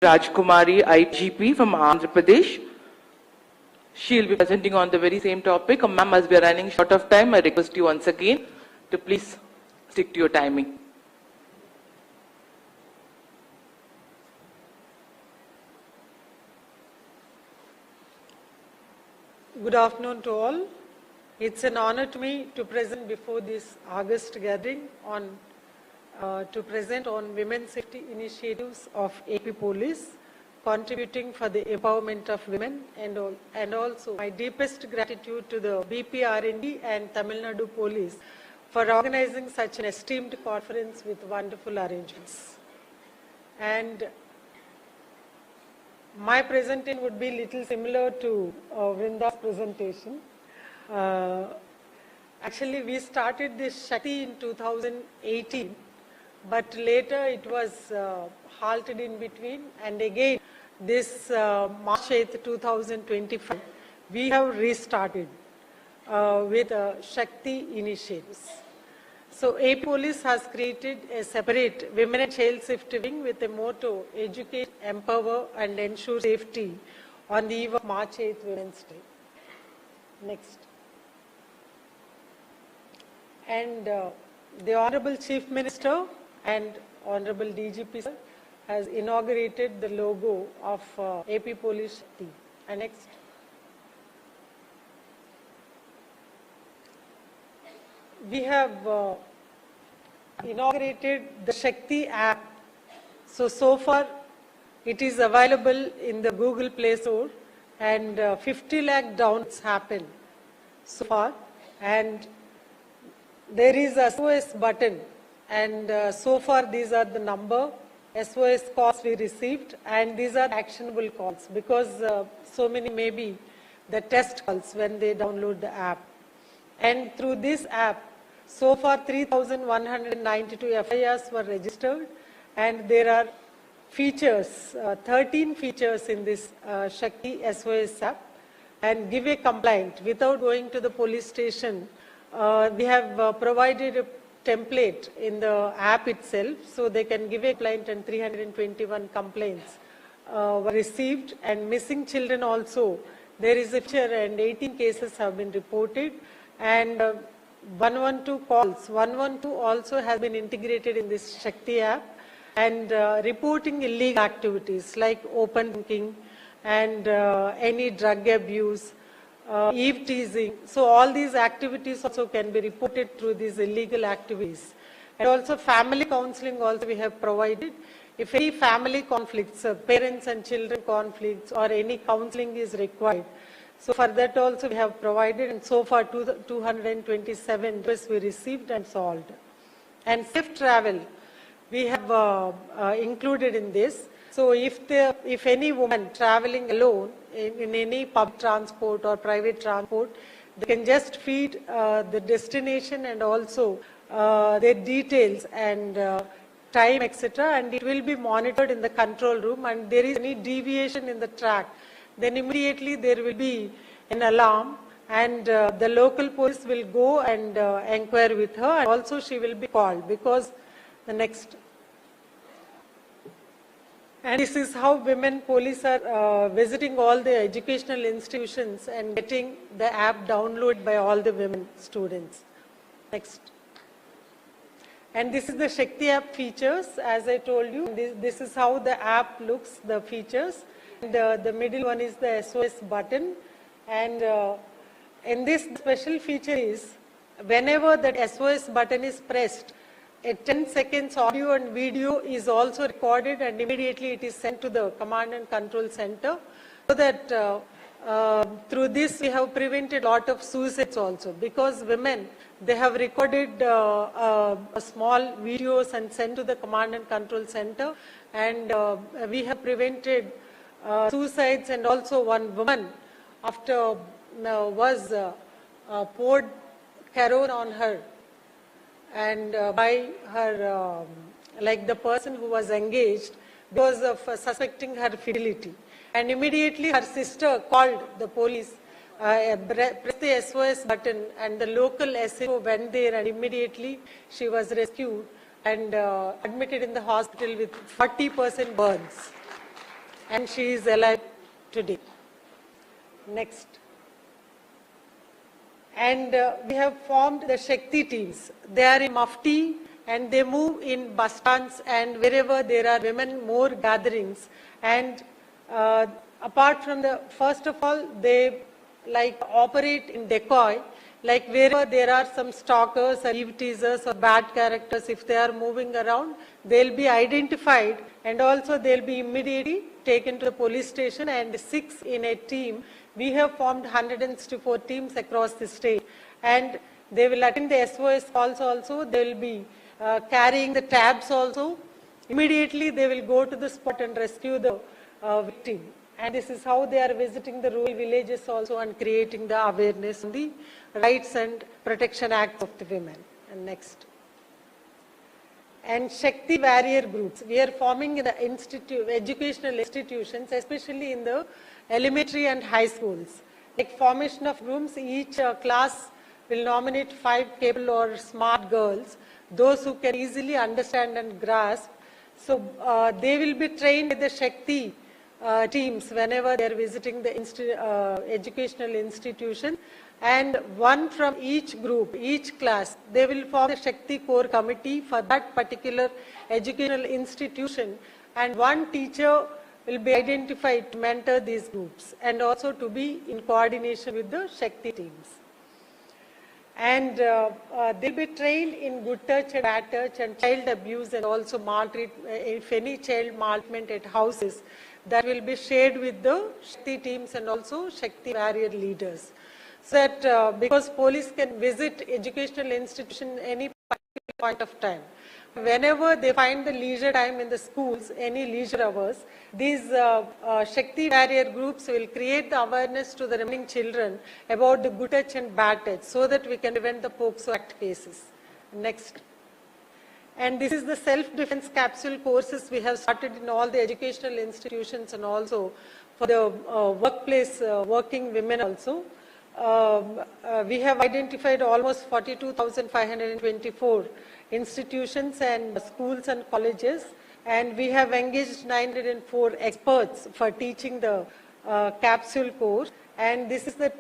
Rajkumari IGP from Andhra Pradesh. She will be presenting on the very same topic. Ma'am, as we are running short of time, I request you once again to please stick to your timing. Good afternoon to all. It's an honor to me to present before this August gathering to present on women's safety initiatives of AP Police, contributing for the empowerment of women, and also my deepest gratitude to the BPRND and Tamil Nadu Police for organizing such an esteemed conference with wonderful arrangements. And my presentation would be little similar to Vrinda's presentation. Actually, we started this Shakti in 2018, but later it was halted in between, and again this March 8th, 2025, we have restarted with Shakti initiatives. So AP Police has created a separate women and child safety wing with a motto, educate, empower and ensure safety on the eve of March 8th, Women's Day. Next. And the Honorable Chief Minister and Honorable DGP sir has inaugurated the logo of AP Police Shakti. And next. We have inaugurated the Shakti app. So far it is available in the Google Play Store, and 50 lakh downloads happen so far, and there is a SOS button, and so far these are the number SOS calls we received, and these are actionable calls because so many may be the test calls when they download the app. And through this app, so far 3,192 FIRs were registered, and there are features, 13 features in this Shakti SOS app, and give a complaint without going to the police station. We have provided a template in the app itself, so they can give a complaint, and 321 complaints were received. And missing children also, there is a feature, and 18 cases have been reported, and 112 calls. 112 also has been integrated in this Shakti app, and reporting illegal activities like open drinking and any drug abuse, eve teasing. So all these activities also can be reported through these illegal activities. And also family counseling also we have provided. If any family conflicts, parents and children conflicts, or any counseling is required, so for that also we have provided, and so far 227 requests we received and solved. And safe travel we have included in this. So if any woman traveling alone in any public transport or private transport, they can just feed the destination and also their details and time, etc., and it will be monitored in the control room, and there is any deviation in the track, then immediately there will be an alarm, and the local police will go and inquire with her, and also she will be called because the next. And this is how women police are visiting all the educational institutions and getting the app downloaded by all the women students. Next. And this is the Shakti app features, as I told you. This is how the app looks, the features. And the middle one is the SOS button. And in this special feature is, whenever that SOS button is pressed, a 10 seconds audio and video is also recorded, and immediately it is sent to the command and control center, so that through this we have prevented a lot of suicides also, because women, they have recorded small videos and sent to the command and control center, and we have prevented suicides. And also one woman after was poured kerosene on her, and by her, like the person who was engaged, because of suspecting her fidelity. And immediately her sister called the police, pressed the SOS button, and the local SHO went there, and immediately she was rescued and admitted in the hospital with 40% burns. and she is alive today. Next. And we have formed the Shakti teams. They are in Mufti and they move in bus stands and wherever there are women more gatherings. And apart from the, first of all, they like operate in decoy, like wherever there are some stalkers or eve teasers or bad characters, if they are moving around, they'll be identified and also they'll be immediately taken to the police station, and 6 in a team. We have formed 164 teams across the state, and they will attend the SOS calls also. They will be carrying the tabs also. Immediately they will go to the spot and rescue the victim. And this is how they are visiting the rural villages also and creating the awareness on the rights and protection acts of the women. And next. And Shakti warrior groups. We are forming in the educational institutions, especially in the elementary and high schools. Like formation of rooms, each class will nominate 5 capable or smart girls, those who can easily understand and grasp. So they will be trained in the Shakti teams whenever they are visiting the educational institution, and one from each group, each class, they will form the Shakti core committee for that particular educational institution, and one teacher will be identified to mentor these groups and also to be in coordination with the Shakti teams. And they'll be trained in good touch and bad touch and child abuse and also maltreatment. If any child maltreatment at houses, that will be shared with the Shakti teams and also Shakti warrior leaders. So that because police can visit educational institution any particular point of time. Whenever they find the leisure time in the schools, any leisure hours, these Shakti warrior groups will create the awareness to the remaining children about the good touch and bad touch, so that we can prevent the POCSO Act cases. Next. And this is the self-defense capsule courses we have started in all the educational institutions and also for the workplace working women also. We have identified almost 42,524 institutions and schools and colleges, and we have engaged 904 experts for teaching the capsule course, and this is the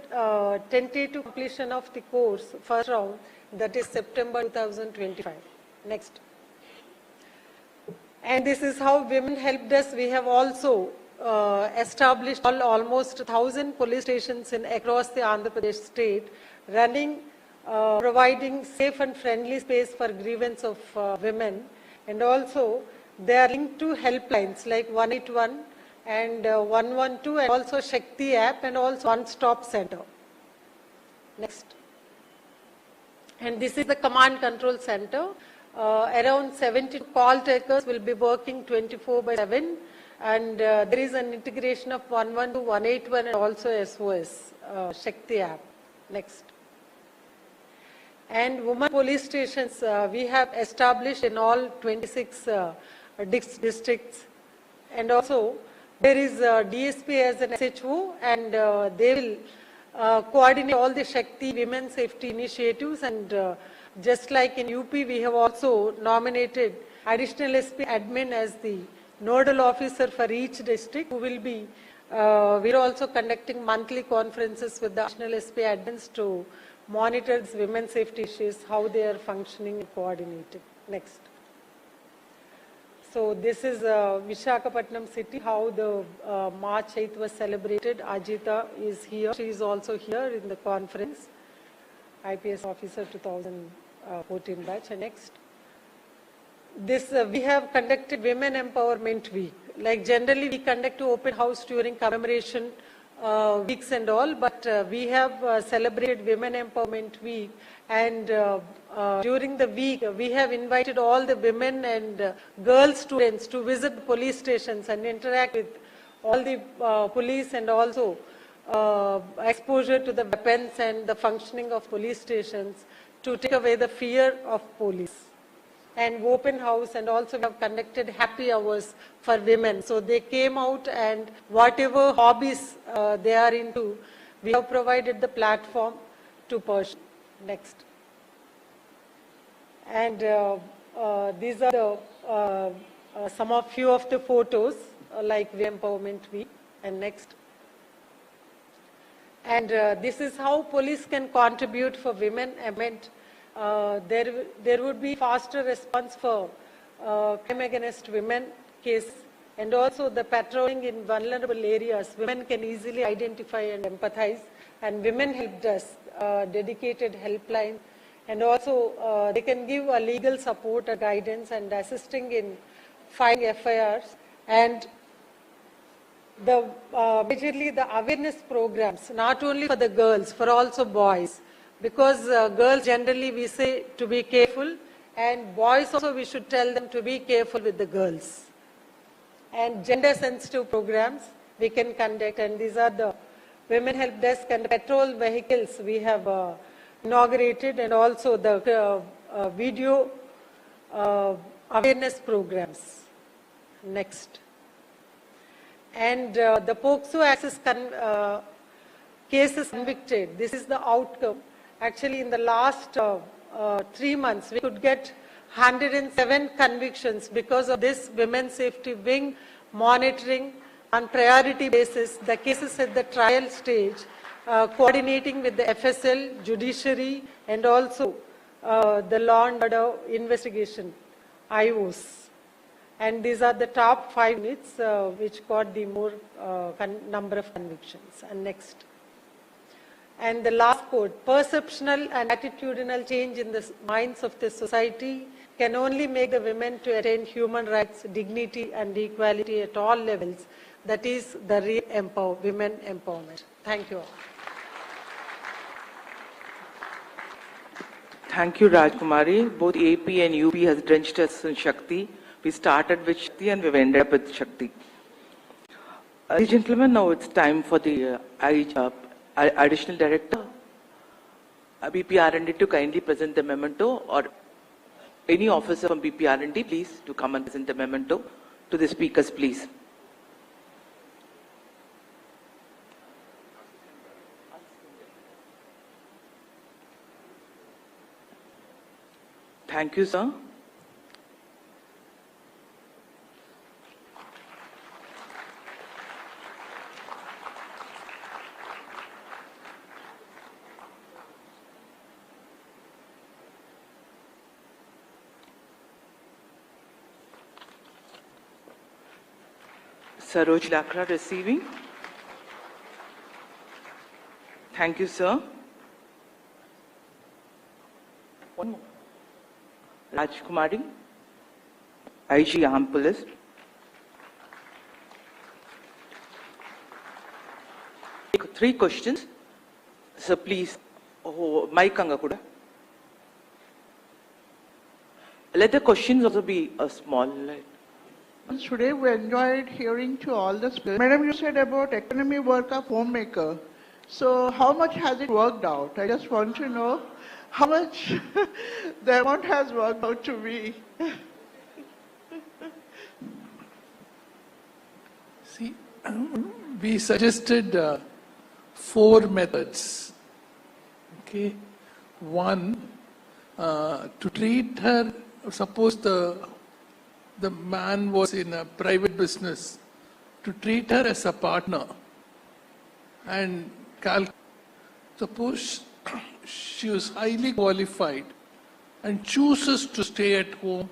tentative completion of the course first round, that is September 2025. Next. And this is how women helped us. We have also established almost 1,000 police stations across the Andhra Pradesh state, running, providing safe and friendly space for grievance of women, and also they are linked to helplines like 181 and 112, and also Shakti app and also one-stop center. Next. And this is the command control center. Around 70 call takers will be working 24/7, and there is an integration of 112, 181 and also SOS Shakti app. Next. And women police stations we have established in all 26 districts, and also there is DSP as an SHO, and they will coordinate all the Shakti women safety initiatives, and just like in UP, we have also nominated additional SP admin as the nodal officer for each district, who will be, we are also conducting monthly conferences with the additional SP admins to monitor women's safety issues, how they are functioning and coordinating. Next. So this is Visakhapatnam city, how the March 8th was celebrated. Ajita is here. She is also here in the conference. IPS officer 2014 batch. And next. This we have conducted Women Empowerment Week. Like generally we conduct open house during commemoration weeks and all, but we have celebrated Women Empowerment Week, and during the week we have invited all the women and girl students to visit the police stations and interact with all the police, and also exposure to the weapons and the functioning of police stations to take away the fear of police. And open house, and also we have conducted happy hours for women. So they came out, and whatever hobbies they are into, we have provided the platform to pursue. Next. And these are the, few of the photos like Empowerment Week. And next. And this is how police can contribute for women empowerment. There would be faster response for crime against women cases, and also the patrolling in vulnerable areas. Women can easily identify and empathize, and women help desk, dedicated helpline, and also they can give a legal support, a guidance, and assisting in filing FIRs, and majorly the awareness programs, not only for the girls, for also boys, because girls generally we say to be careful, and boys also we should tell them to be careful with the girls. And gender sensitive programs we can conduct, and these are the Women Help Desk and patrol vehicles we have inaugurated, and also the video awareness programs. Next. And the POCSO access cases convicted, this is the outcome. Actually, in the last 3 months, we could get 107 convictions because of this Women's Safety Wing monitoring on priority basis, the cases at the trial stage, coordinating with the FSL, judiciary, and also the law and order investigation, IOs. And these are the top 5 units which got the more number of convictions. And next. And the last quote, perceptional and attitudinal change in the minds of the society can only make the women to attain human rights, dignity, and equality at all levels. That is the real women empowerment. Thank you all. Thank you, Rajkumari. Both AP and UP has drenched us in Shakti. We started with Shakti and we've ended up with Shakti. Ladies and gentlemen, now it's time for the Additional Director, BPR&D, to kindly present the memento, or any officer from BPR&D, please, to come and present the memento to the speakers, please. Thank you, sir. Saroj Lakra receiving. Thank you, sir. One more. Rajkumari, IG Armed Police. Three questions. So please, mic Angakuda. Let the questions also be a small. Today we enjoyed hearing to all the speakers. Madam, you said about economy work of homemaker. So how much has it worked out? I just want to know how much the amount has worked out to be. See, we suggested 4 methods. Okay, one, to treat her. Suppose the man was in a private business, to treat her as a partner, and suppose she was highly qualified and chooses to stay at home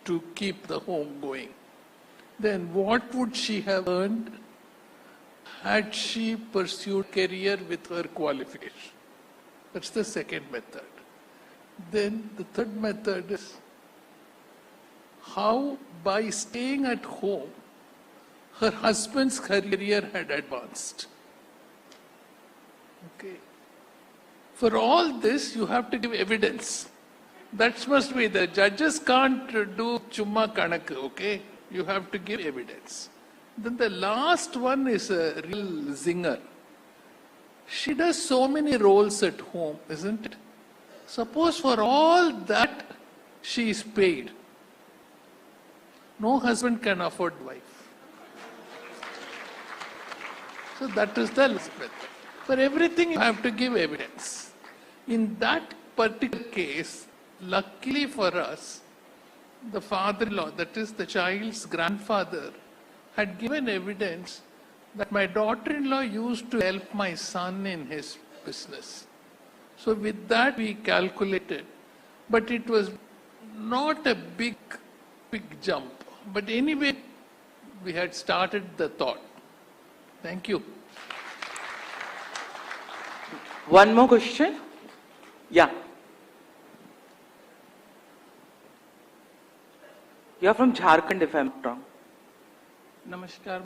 to keep the home going, then what would she have earned had she pursued career with her qualification? That's the second method. Then the third method is how, by staying at home, her husband's career had advanced. Okay. For all this, you have to give evidence. That must be, the judges can't do chumma kanak, okay? You have to give evidence. Then the last one is a real zinger. She does so many roles at home, isn't it? Suppose for all that she is paid. No husband can afford wife. So that is the last method. For everything you have to give evidence. In that particular case, luckily for us, the father-in-law, that is the child's grandfather, had given evidence that my daughter-in-law used to help my son in his business. So with that we calculated, but it was not a big jump. But anyway, we had started the thought. Thank you. One more question? Yeah. You're from Jharkhand, if I'm not wrong. नमस्कार,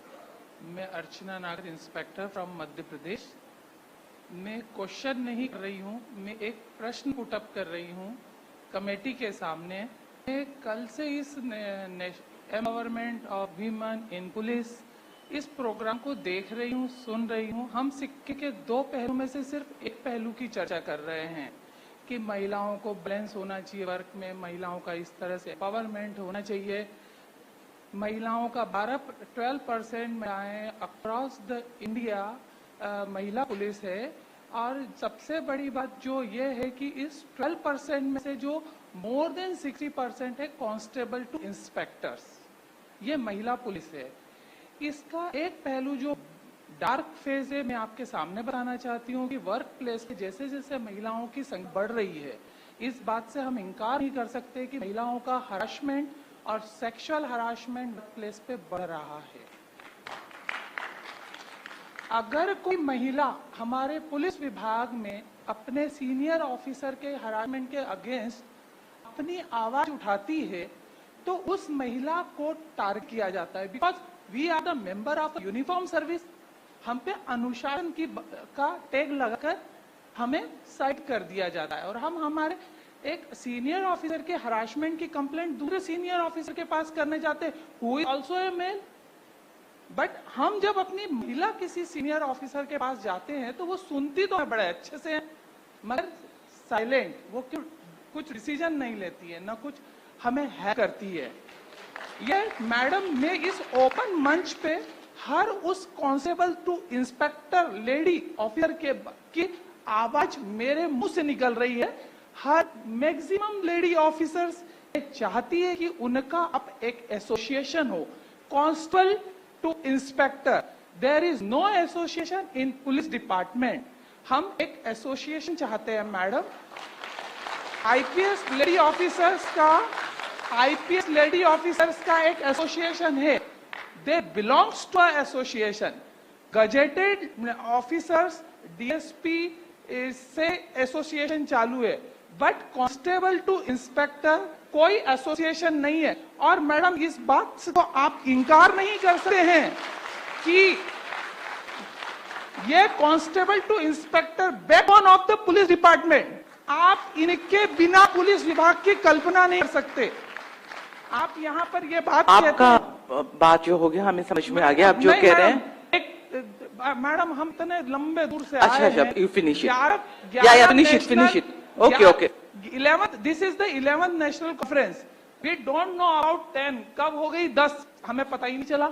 मैं अर्चना नागर inspector from Madhya Pradesh. मैं question नहीं कर रही हूँ, मैं एक प्रश्न पुटअप कर रही हूँ कमेटी के सामने। मैं कल से इस empowerment of women in police इस प्रोग्राम को देख रही हूँ, सुन रही हूँ। हम सिक्के के दो पहलू में से सिर्फ एक पहलू की चर्चा कर रहे हैं कि महिलाओं को बैलेंस होना चाहिए वर्क में, महिलाओं का इस तरह से एम्पावरमेंट होना चाहिए। महिलाओं का 12% महिलाएं अक्रॉस द इंडिया महिला पुलिस है, और सबसे बड़ी बात जो ये है कि इस 12% में से जो मोर देन 60% है कांस्टेबल टू इंस्पेक्टर्स, ये महिला पुलिस है। इसका एक पहलू जो डार्क फेज है, मैं आपके सामने बताना चाहती हूँ कि वर्क प्लेस के जैसे जैसे महिलाओं की संख्या बढ़ रही है, इस बात से हम इनकार नहीं कर सकते कि महिलाओं का हरासमेंट और सेक्सुअल हरासमेंट वर्क प्लेस पे बढ़ रहा है। अगर कोई महिला हमारे पुलिस विभाग में अपने सीनियर ऑफिसर के हरासमेंट के अगेंस्ट अपनी आवाज उठाती है तो उस महिला को टारगेट किया जाता है, because we are the member of uniform service. हम पे अनुशासन की का टैग लगाकर हमें साइड कर दिया जाता है, और हम हमारे एक सीनियर ऑफिसर के हरासमेंट की कंप्लेंट दूसरे सीनियर ऑफिसर के पास करने जाते, who is also a male. But हम जब अपनी महिला किसी सीनियर ऑफिसर के पास जाते हैं तो वो सुनती तो है बड़े अच्छे से, मगर साइलेंट, वो क्यों कुछ डिसीजन नहीं लेती है, ना कुछ हमें हैक करती है। ये मैडम ने इस ओपन मंच पे हर उस constable to inspector lady officer की आवाज मेरे मुंह से निकल रही है। हर मैक्सिमम लेडी ऑफिसर्स चाहती है कि उनका अब एक एसोसिएशन हो, constable to inspector. There is no association in police department. हम एक एसोसिएशन चाहते हैं मैडम। आईपीएस लेडी ऑफिसर्स का एक एसोसिएशन है, they belongs to a association. Gazetted officers DSP से एसोसिएशन चालू है, बट कांस्टेबल टू इंस्पेक्टर कोई एसोसिएशन नहीं है। और मैडम इस बात से तो आप इनकार नहीं कर सकते हैं कि ये constable to inspector backbone of the police department, आप इनके बिना पुलिस विभाग की कल्पना नहीं कर सकते। आप यहाँ पर ये बात आपका बात जो हो गया हमें समझ में आ गया, आप जो कह रहे हैं। मैडम हम इतने लंबे दूर से अच्छा, आए हैं। you finish it. finish it. Okay. 11th, this is the 11th national conference. We don't know about 10. कब हो गई 10, हमें पता ही नहीं चला।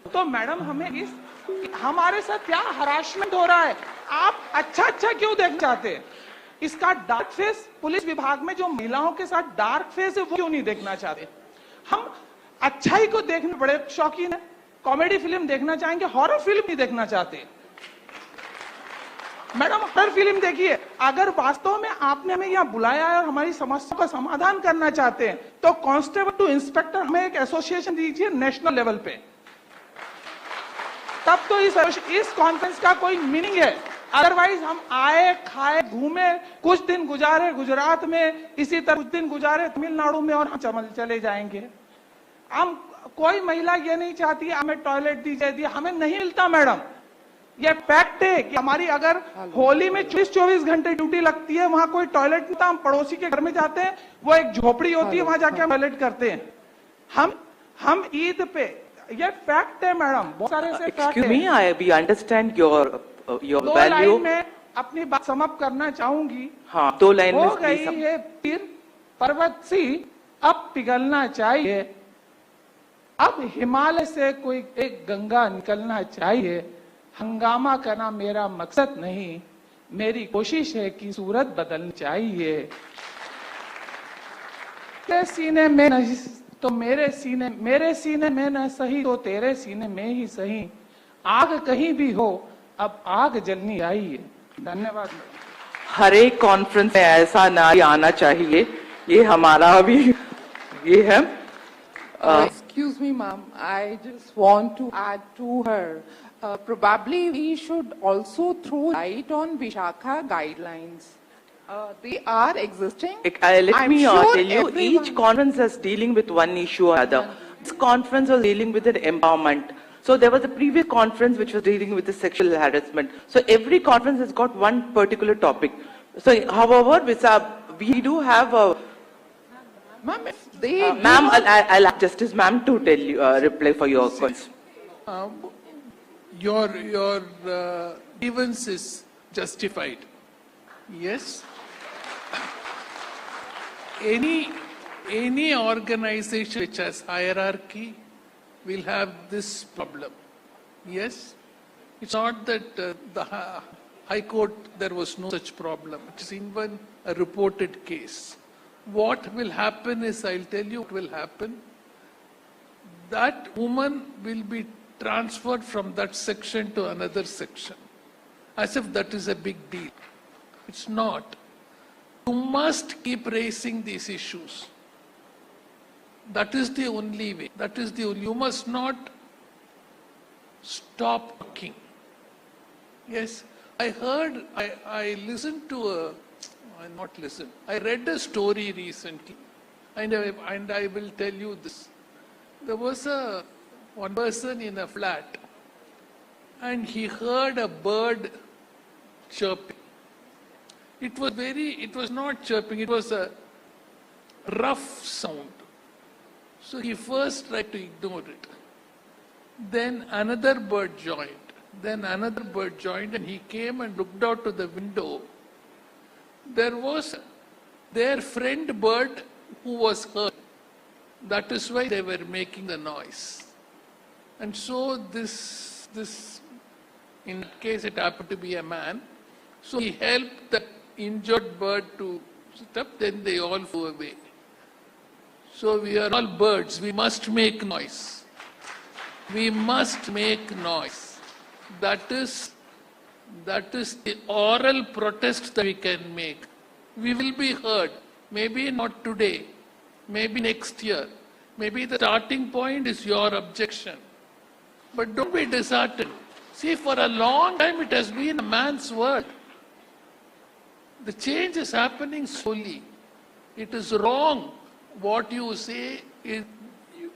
तो मैडम हमें हमारे साथ क्या हरासमेंट हो रहा है, आप अच्छा क्यों देखना चाहते हैं? इसका डार्क फेस पुलिस विभाग में जो महिलाओं के साथ डार्क फेस है वो क्यों नहीं देखना चाहते? हम अच्छाई को देखने बड़े शौकीन है, कॉमेडी फिल्म देखना चाहेंगे, हॉरर फिल्म नहीं देखना चाहते। मैडम हॉरर फिल्म देखिए। अगर वास्तव में आपने हमें यहाँ बुलाया है और हमारी समस्या का समाधान करना चाहते हैं तो कांस्टेबल टू इंस्पेक्टर हमें एक एसोसिएशन दीजिए नेशनल लेवल पे, तब तो इस कॉन्फ्रेंस का कोई मीनिंग है। अदरवाइज हम आए, खाए, घूमे, कुछ दिन गुजारे गुजरात में, इसी तरह कुछ दिन गुजारे तमिलनाडु में, और हम चले जाएंगे। हम कोई महिला ये नहीं चाहती हमें टॉयलेट दीजिए, हमें नहीं मिलता मैडम। ये फैक्ट है कि हमारी अगर होली में 24 घंटे ड्यूटी लगती है, वहां कोई टॉयलेट नहीं था, हम पड़ोसी के घर में जाते हैं, वो एक झोपड़ी होती है, वहां जाके हम टॉयलेट करते हैं। हम ईद पे, ये फैक्ट है मैडम, बहुत सारे ऐसे फैक्ट है। We understand your दो value. लाइन में अपनी बात समाप्त करना चाहूंगी। हाँ, 2 लाइन में हो गई है फिर पर्वत सी, अब पिघलना चाहिए, अब हिमालय से कोई एक गंगा निकलना चाहिए। हंगामा करना मेरा मकसद नहीं, मेरी कोशिश है कि सूरत बदलनी चाहिए। सीने में तो मेरे सीने में न सही तो तेरे सीने में ही सही, आग कहीं भी हो अब आग जलनी आई है। धन्यवाद। हर एक कॉन्फ्रेंस में ऐसा ना आना चाहिए, ये हमारा भी ये है। Excuse me, ma'am. I just want to add to her. Probably we should also throw light on Vishakha guidelines. They are existing. Let I'm me sure tell you, everyone- each conference is dealing with one issue or other. This conference was dealing with the empowerment. So there was a previous conference which was dealing with the sexual harassment. So every conference has got one particular topic. So however, we do have a... Ma'am, if they Ma'am, I'll ask Justice Ma'am to tell you, reply for your questions. Your grievance is justified. Yes. Any organization which has hierarchy will have this problem. Yes. It's not that the High Court there was no such problem. It is even a reported case. What will happen is, I'll tell you what will happen. That woman will be transferred from that section to another section, as if that is a big deal. It's not. You must keep raising these issues. That is the only way. That is the only. You must not stop talking. Yes, I heard. I listened to a. Not listen. I read a story recently, and I will tell you this. There was one person in a flat, and he heard a bird chirping. It was not chirping, it was a rough sound. So he first tried to ignore it. Then another bird joined. And he came and looked out to the window. There was their friend bird who was hurt. That is why they were making the noise. And so this in that case it happened to be a man. So he helped the injured bird to sit up, then they all flew away. So we are all birds, we must make noise. We must make noise. That is the oral protest that we can make. We will be heard. Maybe not today, maybe next year. Maybe the starting point is your objection. But don't be disheartened. See, for a long time it has been a man's world. The change is happening slowly. It is wrong what you say.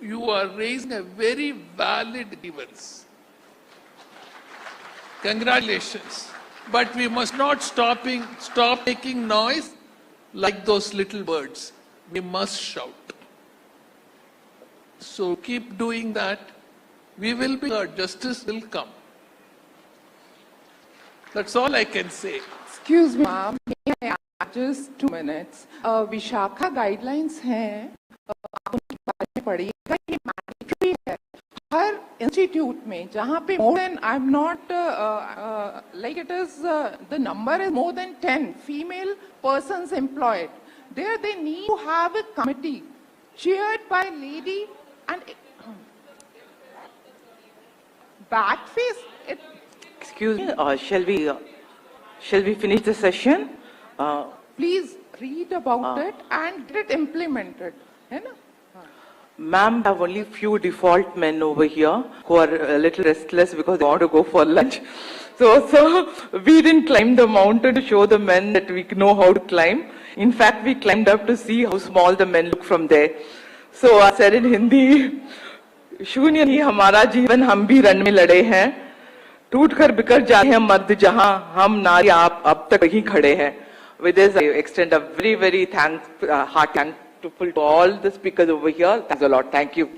You are raising a very valid grievance. Congratulations. But we must not stop making noise like those little birds. We must shout. So keep doing that. We will be heard. Justice will come. That's all I can say. Excuse me, ma'am. May I add just 2 minutes? Vishakha guidelines हैं. आप उनके बारे में पढ़िएगा. ये mandatory है. हर institute में जहाँ पे more than I'm not like it is the number is more than 10 female persons employed. There they need to have a committee chaired by lady and back face. Excuse me, shall we finish the session? Please read about it and get it implemented. है ना? Ma'am, I have only few default men over here who are a little restless because they want to go for lunch. So we didn't climb the mountain to show the men that we know how to climb. In fact, we climbed up to see how small the men look from there. So I said in Hindi, शून्य ही हमारा जीवन, हम भी रण में लड़े हैं, टूट कर बिखर जाते हैं मर्द जहां, हम नारी आप अब तक वहीं खड़े हैं. With this, I extend a very, very heart thankful to all the speakers over here. Thanks a lot. Thank you.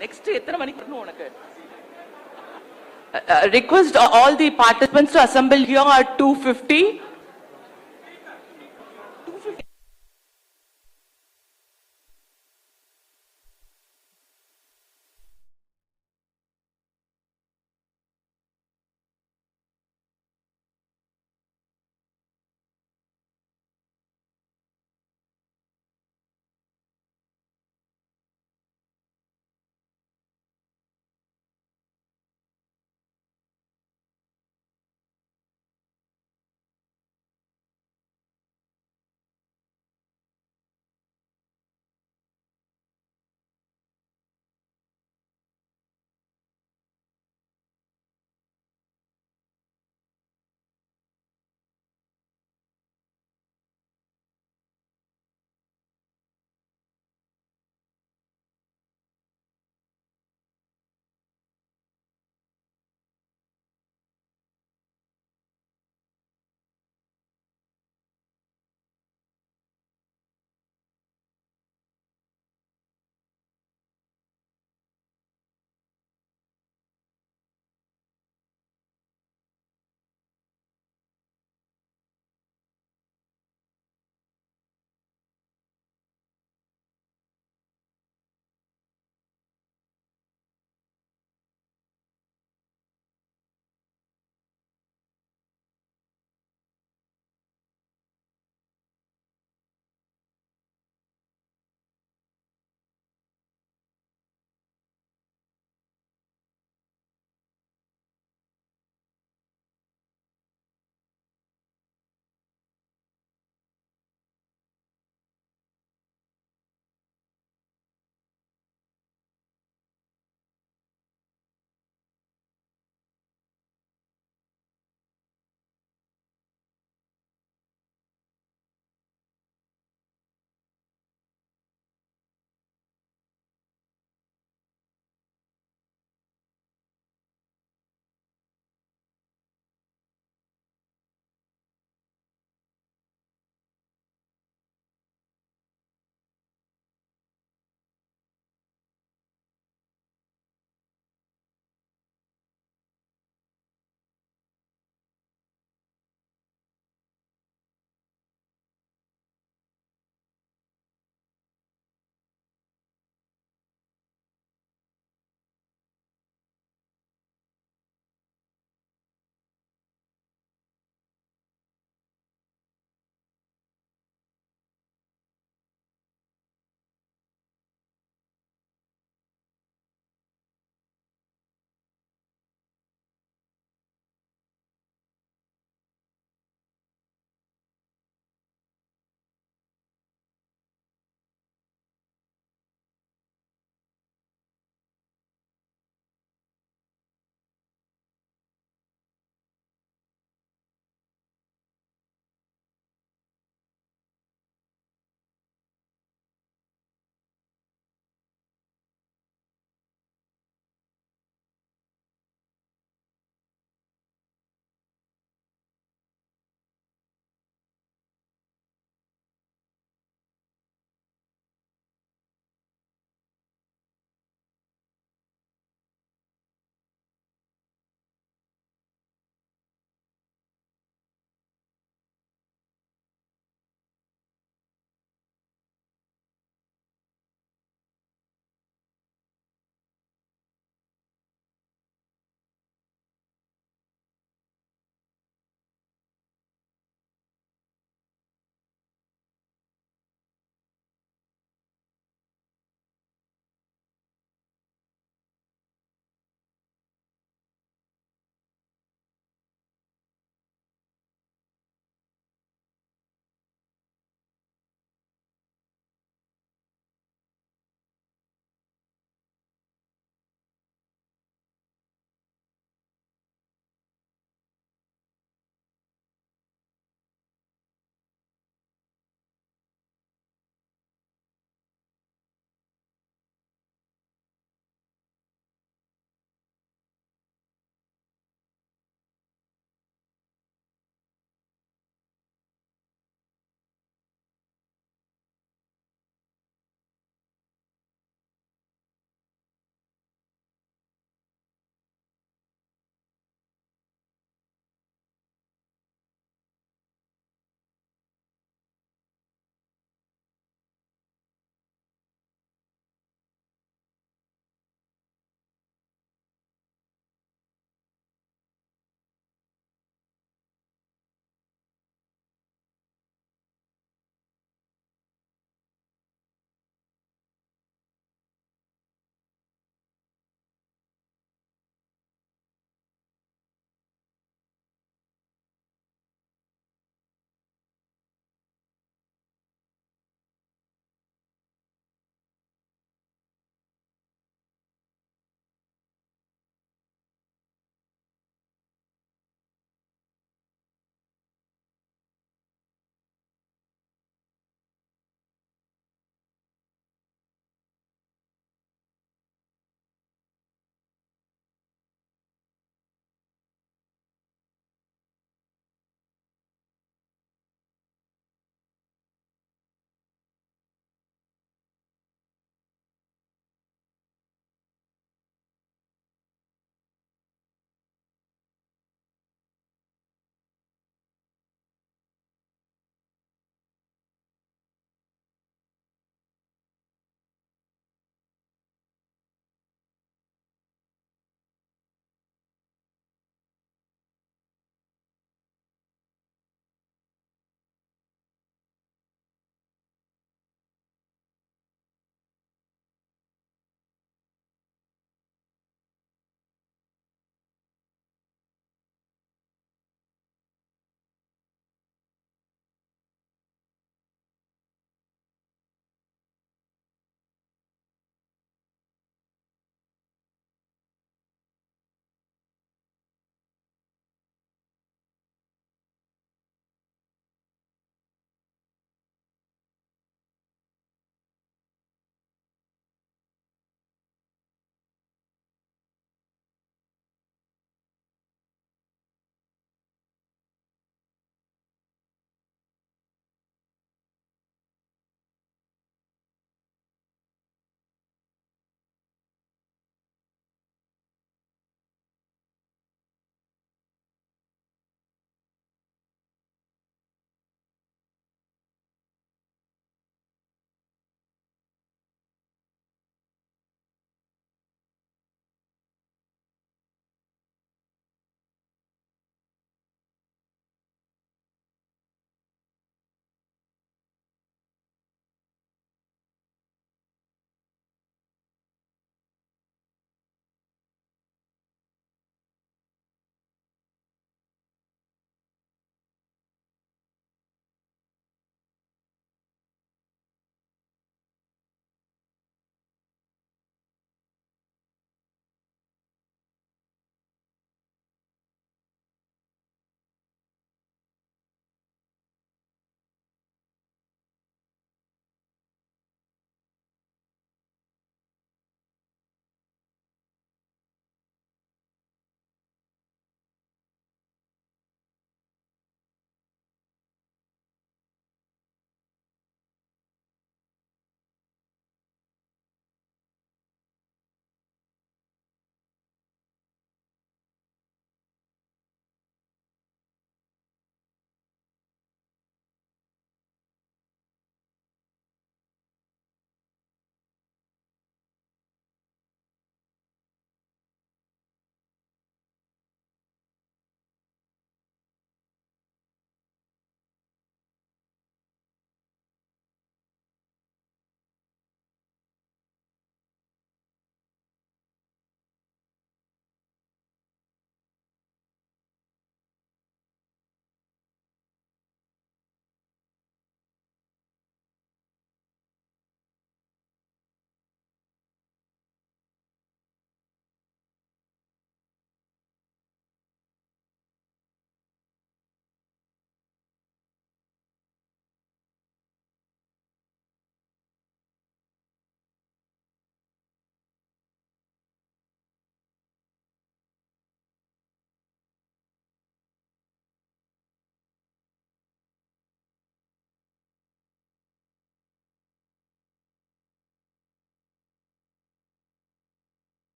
Next, request all the participants to assemble here at 2:50.